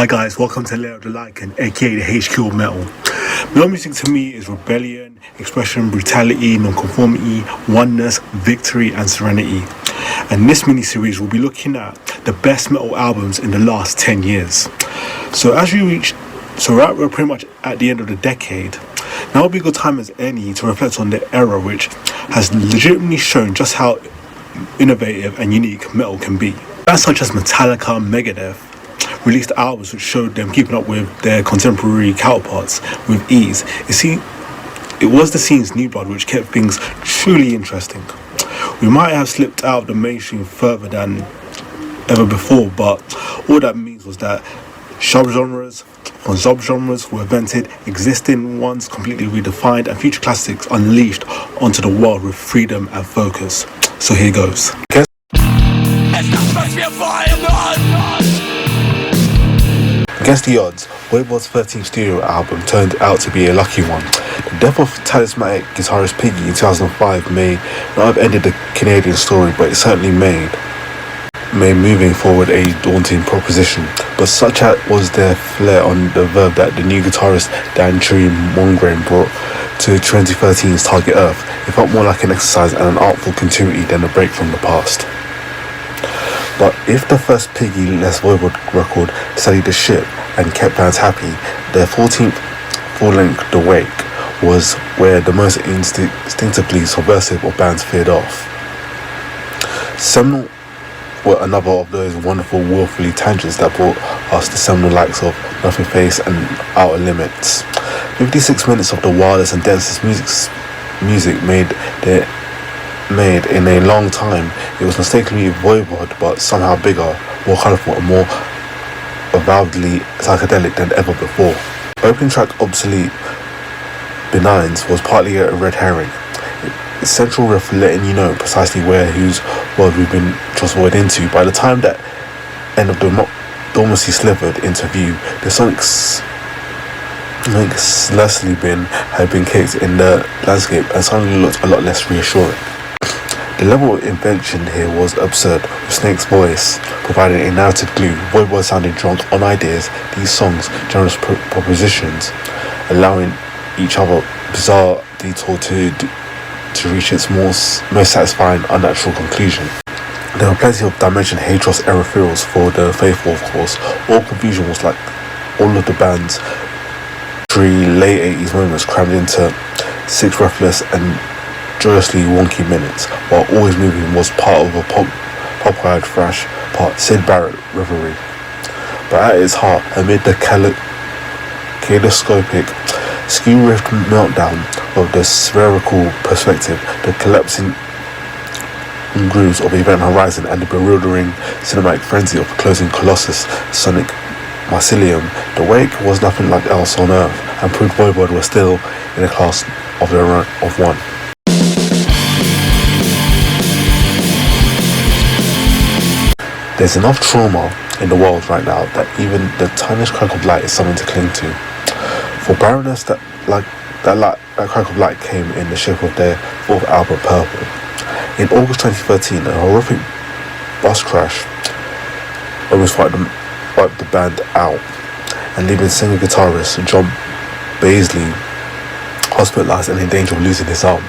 Hi guys, welcome to Lair of the Lycan, aka the HQ of metal. Metal music to me is rebellion, expression, brutality, nonconformity, oneness, victory and serenity. And in this mini-series we'll be looking at the best metal albums in the last 10 years. So we're pretty much at the end of the decade. Now would be a good time as any to reflect on the era which has legitimately shown just how innovative and unique metal can be. Bands such as Metallica and Megadeth released albums which showed them keeping up with their contemporary counterparts with ease. It was the scene's new blood which kept things truly interesting. We might have slipped out of the mainstream further than ever before, but all that means was that subgenres on subgenres were invented, existing ones completely redefined, and future classics unleashed onto the world with freedom and focus. So here goes. Against the odds, Voivod's 13th studio album turned out to be a lucky one. The death of talismanic guitarist Piggy in 2005 may not have ended the Canadian story, but it certainly made moving forward a daunting proposition. But such was their flair on the verb that the new guitarist Dan Tree Mongrain brought to 2013's Target Earth. It felt more like an exercise and an artful continuity than a break from the past. But if the first Piggy Les Voivod record steadied the ship and kept fans happy, their 14th full-length The Wake was where the most instinctively subversive of bands veered off. Seminal were another of those wonderful willfully tangents that brought us the seminal likes of Nothing Face and Outer Limits. 56 minutes of the wildest and densest music made in a long time. It was mistakenly Voivod, but somehow bigger, more colourful and more avowedly psychedelic than ever before. Opening track Obsolete Benigns was partly a red herring. Its central riff letting you know precisely whose world we've been transferred into. By the time that end of the dormancy slivered into view, the sonics celestially had been kicked in the landscape and suddenly looked a lot less reassuring. The level of invention here was absurd, with Snake's voice providing a narrative glue. Voivod sounded drunk on ideas, these songs, generous propositions, allowing each other bizarre detour to reach its most satisfying unnatural conclusion. There were plenty of Dimension Hatros era feels for the faithful, of course. All confusion was like all of the band's 3 late 80s moments crammed into 6 breathless and joyously wonky minutes, while Always Moving was part of a pop-wired thrash part Sid Barrett reverie. But at its heart, amid the kaleidoscopic skew-riffed meltdown of the spherical perspective, the collapsing grooves of Event Horizon, and the bewildering cinematic frenzy of closing Colossus Sonic Mycelium, The Wake was nothing like else on Earth, and proved Voivod were still in a class of their own of one. There's enough trauma in the world right now that even the tiniest crack of light is something to cling to. For Baroness, that crack of light came in the shape of their 4th album, Purple. In August 2013, a horrific bus crash almost wiped the band out, and leaving singer-guitarist John Baisley hospitalized and in danger of losing his arm.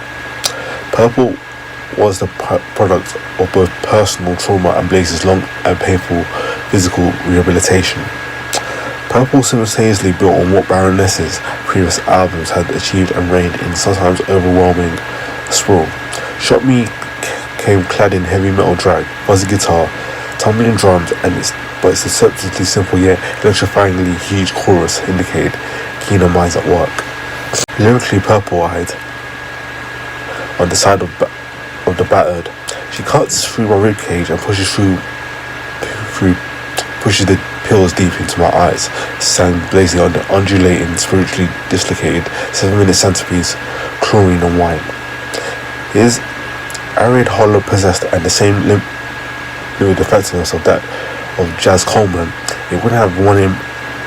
Purple was the product of both personal trauma and Blaze's long and painful physical rehabilitation. Purple simultaneously built on what Baroness's previous albums had achieved and reigned in sometimes overwhelming sprawl. Shot Me came clad in heavy metal drag, fuzzy guitar, tumbling drums, but its deceptively simple yet electrifyingly huge chorus indicated keener minds at work. Lyrically purple-eyed, on the side of the battered, she cuts through my ribcage and pushes the pills deep into my eyes, sang blazing on the undulating, spiritually dislocated 7-minute centerpiece, Chlorine and Wine. His arid, hollow, possessed, and the same lyric effectiveness of that of Jazz Coleman, it wouldn't have won him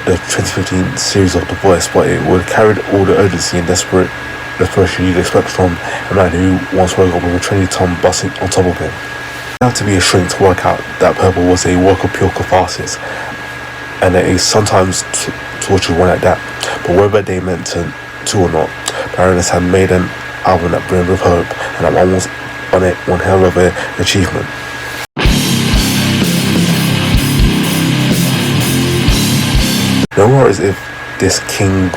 the 2015 series of The Voice, but it would have carried all the urgency and desperation you'd expect from a man who once woke up with a 20-ton bus on top of him. You have to be a shrink to work out that Purple was a work of pure catharsis, and it is sometimes tortured one at that. But whether they meant to or not, Baroness had made an album that brimmed with hope, and that one was on it one hell of an achievement. No worries if this King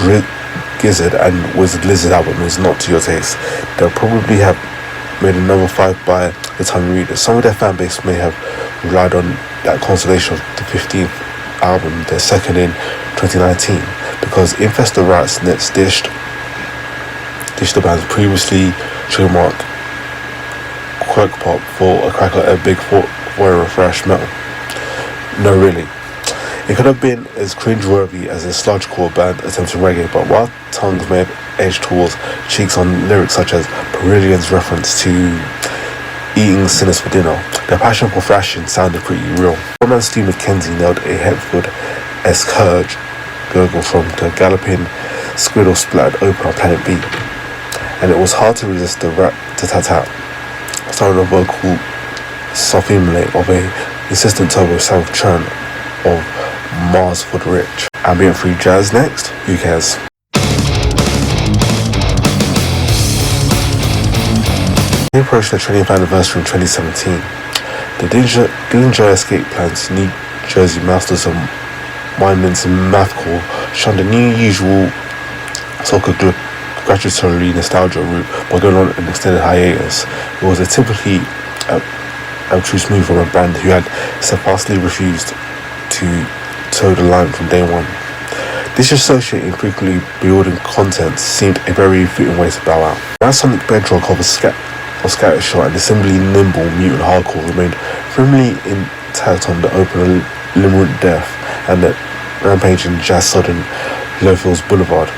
Gizzard and Wizard Lizard album is not to your taste. They'll probably have made another 5 by the time you read it. Some of their fan base may have relied on that consolation of the 15th album, their second in 2019, because Infest the Rats Nets dished the band's previously trademark quirk pop for a crack at a big for a refresh metal. No, really. It could have been as cringeworthy as a sludgecore band attempting reggae, but while tongues may have edged towards cheeks on lyrics such as Perillion's reference to eating sinners for dinner, their passion for thrashing sounded pretty real. One-man Steve McKenzie nailed a Hepford-esque gurgle from the galloping squirrel splattered open on Planet B, and it was hard to resist the rat-tat-tat, starring a vocal soft-emulate of a insistent turbo south churn of Mars for the Rich. Ambient free jazz next? Who cares? We approached the 20th anniversary in 2017. The Dillinger Escape Plan's New Jersey Masters of Mind-Mints and Mathcore shunned the new usual soccer gratulatory nostalgia route by going on an extended hiatus. It was a typically obtuse move from a band who had steadfastly refused to toe the line from day one. Disassociating frequently building content seemed a very fitting way to bow out. That sonic bedrock of scattershot and the simply nimble mutant hardcore remained firmly intact on the open limerent death and the rampaging jazz-sodden Lowfields Boulevard,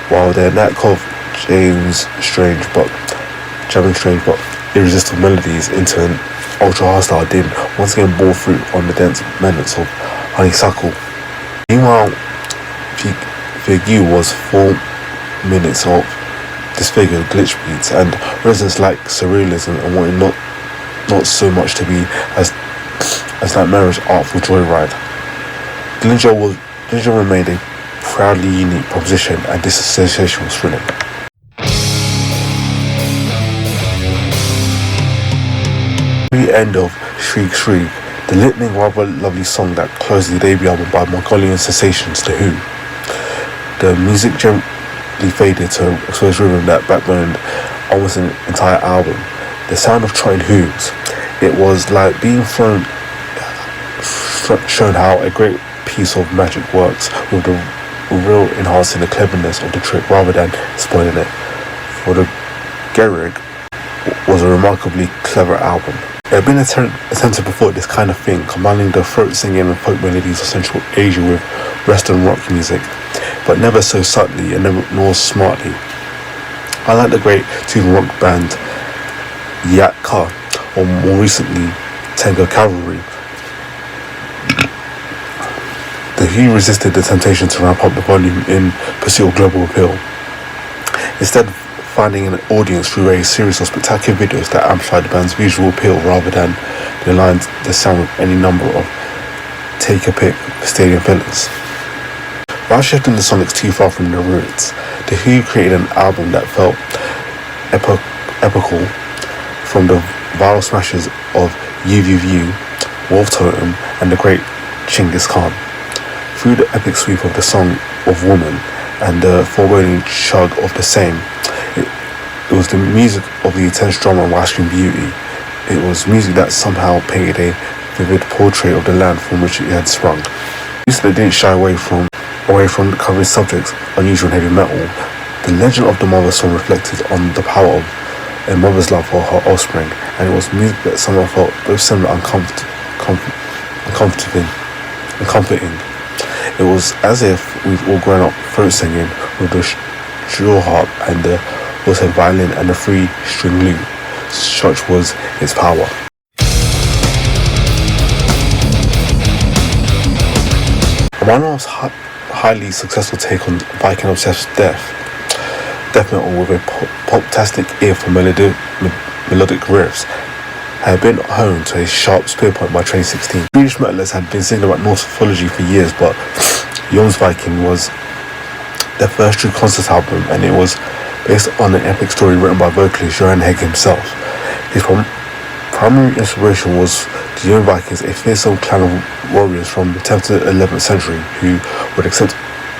while their knack of jamming strange but irresistible melodies into an ultra-hostile din once again bore fruit on the dense melons of honeysuckle. Meanwhile, Figu was 4 minutes of disfigured glitch beats and resonance like surrealism and wanting not so much to be as nightmarish artful joyride. Dillinger remained a proudly unique proposition, and this association was thrilling. The end of Shriek Shriek, the lightning rather lovely song that closed the debut album by Mongolian sensations The Who. The music gently faded to expose rhythm that backboned almost an entire album. The sound of trotting hooves. It was like being shown how a great piece of magic works, with the real enhancing the cleverness of the trick rather than spoiling it. For the Gehrig was a remarkably clever album. There had been attempted before this kind of thing, combining the throat singing and folk melodies of Central Asia with Western rock music, but never so subtly and nor smartly. I like the great Tuvan rock band Yatka, or more recently Tango Cavalry. The Who resisted the temptation to ramp up the volume in pursuit of global appeal, instead finding an audience through a series of spectacular videos that amplified the band's visual appeal rather than aligned the sound with any number of take-a-pick stadium fillers. While shifting the sonics too far from their roots, The Who created an album that felt epical, from the viral smashes of You, Wolf Totem and the great Genghis Khan, through the epic sweep of the Song of Woman and the foreboding chug of the same. It was the music of the intense drama and waxing beauty. It was music that somehow painted a vivid portrait of the land from which it had sprung. Music that didn't shy away from covering subjects unusual in heavy metal. The legend of the mother song reflected on the power of a mother's love for her offspring, and it was music that somehow felt both similar and comforting. It was as if we've all grown up throat singing with the shrill harp and the was-head violin and the three-string lute. Such was its power. Manov's highly successful take on Viking-obsessed death metal with a pop-tastic ear for melodic riffs had been honed to a sharp spear point by 2016. Swedish metalists had been singing about Northology for years, but Jomsviking was their first true concept album, and it was based on an epic story written by vocalist Johan Hegg himself. His primary inspiration was the Jomsvikings, a fearsome clan of warriors from the 10th to 11th century who would accept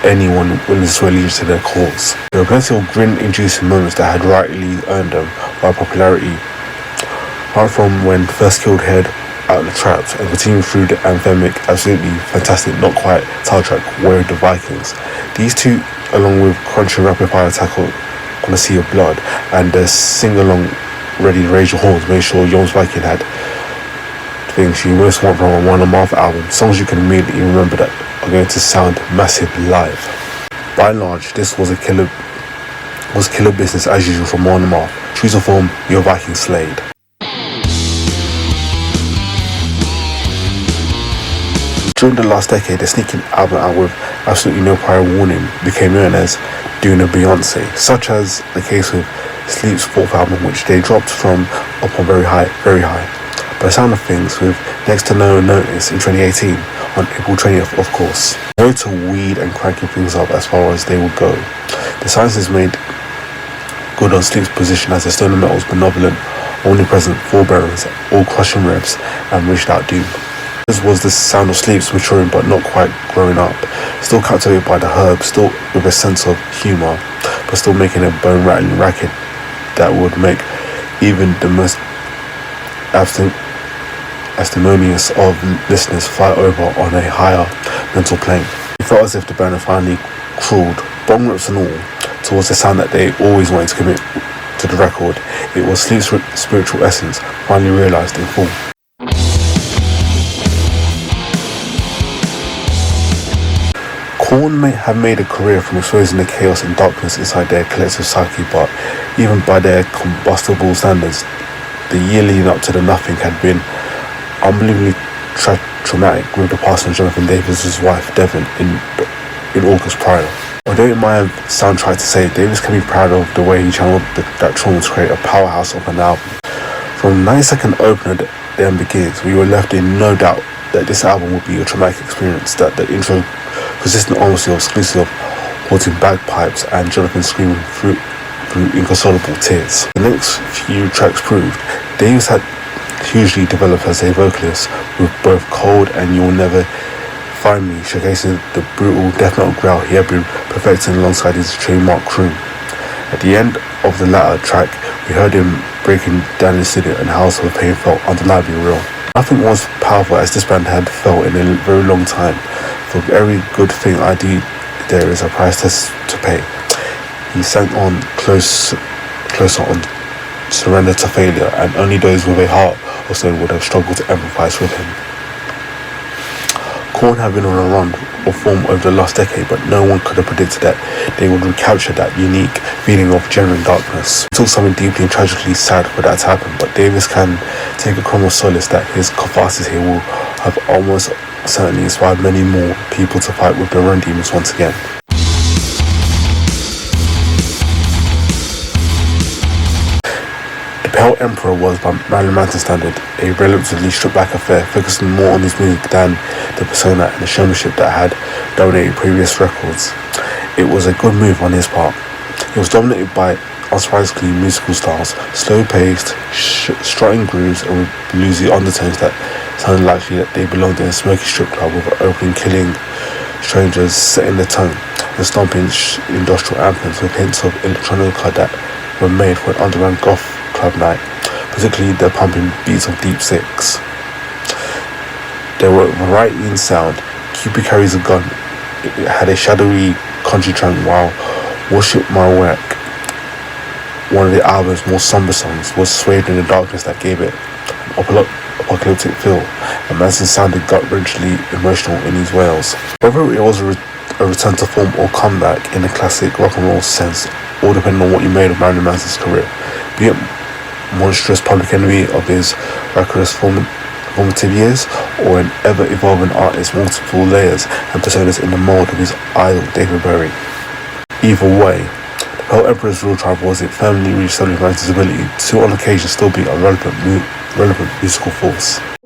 anyone willing to swear allegiance to their cause. There were plenty of grin-inducing moments that had rightly earned them by popularity, apart from when first killed Head out of the traps and continued through the anthemic, absolutely fantastic, not quite title track, Where the Vikings. These two, along with crunchy rapid fire attack on a Sea of Blood and the sing-along Ready to Raise Your Horns, made sure Jomsviking had things you most want from a 1.5 album, songs you can immediately remember that are going to sound massive live. By and large, this was killer business as usual from 1.5. True to form, your Viking slayed. During the last decade, the sneaking album out with absolutely no prior warning became known as doing a Beyonce, such as the case with Sleep's 4th album, which they dropped from up on very high. By the sound of things, with next to no notice in 2018, on April 20th, of course. No to weed and cranking things up as far as they would go. The science made good on Sleep's position as the stoner metal's benevolent, omnipresent forebearers, all crushing revs and reached out doom. This was the sound of Sleep's maturing but not quite growing up, still captivated by the herb, still with a sense of humour, but still making a bone-rattling racket that would make even the most abstemious of listeners fly over on a higher mental plane. It felt as if the band had finally crawled, bong rips and all, towards the sound that they always wanted to commit to the record. It was Sleep's spiritual essence finally realised in full. Korn may have made a career from exposing the chaos and darkness inside their collective psyche, but even by their combustible standards, the year leading up to the Nothing had been unbelievably traumatic, with the passing of Jonathan Davis' wife Devon in August prior. Although it might sound trite to say, Davis can be proud of the way he channeled that trauma to create a powerhouse of an album. From the 9-second opener that then begins, we were left in no doubt that this album would be a traumatic experience, that the intro consistent honesty of exclusive haunting bagpipes and Jonathan screaming through inconsolable tears. The next few tracks proved Davis had hugely developed as a vocalist, with both Cold and You'll Never Find Me showcasing the brutal death metal growl he had been perfecting alongside his trademark croon. At the end of the latter track, we heard him breaking down in the studio, and House of Pain felt undeniably real. Nothing was powerful as this band had felt in a very long time. For every good thing I do, there is a price to pay. He sang on closer on Surrender to Failure, and only those with a heart or so would have struggled to empathise with him. Korn had been on a run of form over the last decade, but no one could have predicted that they would recapture that unique feeling of genuine darkness. It took something deeply and tragically sad for that to happen, but Davis can take a crumb of solace that his catharsis here will have almost certainly inspired many more people to fight with their own demons once again. The Pale Emperor was, by Marilyn Manson's standard, a relatively stripped-back affair, focusing more on his music than the persona and the showmanship that had dominated previous records. It was a good move on his part. It was dominated by unsurprisingly musical styles, slow-paced, strutting grooves, and with bluesy undertones that sounded likely that they belonged in a smoky strip club, with an opening killing strangers setting the tone, and stomping industrial anthems with hints of electronica that were made for an underground goth club night, particularly the pumping beats of Deep Six. There were variety in sound. Cupid Carries a Gun, it had a shadowy country track, while Worship My Work, one of the album's more somber songs, was swathed in the darkness that gave it an apocalyptic feel, and Manson sounded gut-wrenchingly emotional in his wails. Whether it was a return to form or comeback in the classic rock and roll sense, all depending on what you made of Marilyn Manson's career, be it monstrous public enemy of his reckless formative years, or an ever-evolving artist, multiple layers and personas in the mold of his idol David Bowie. Either way, the Pale Emperor's real triumph was it firmly reached 75's ability to on occasion still be a relevant relevant musical force.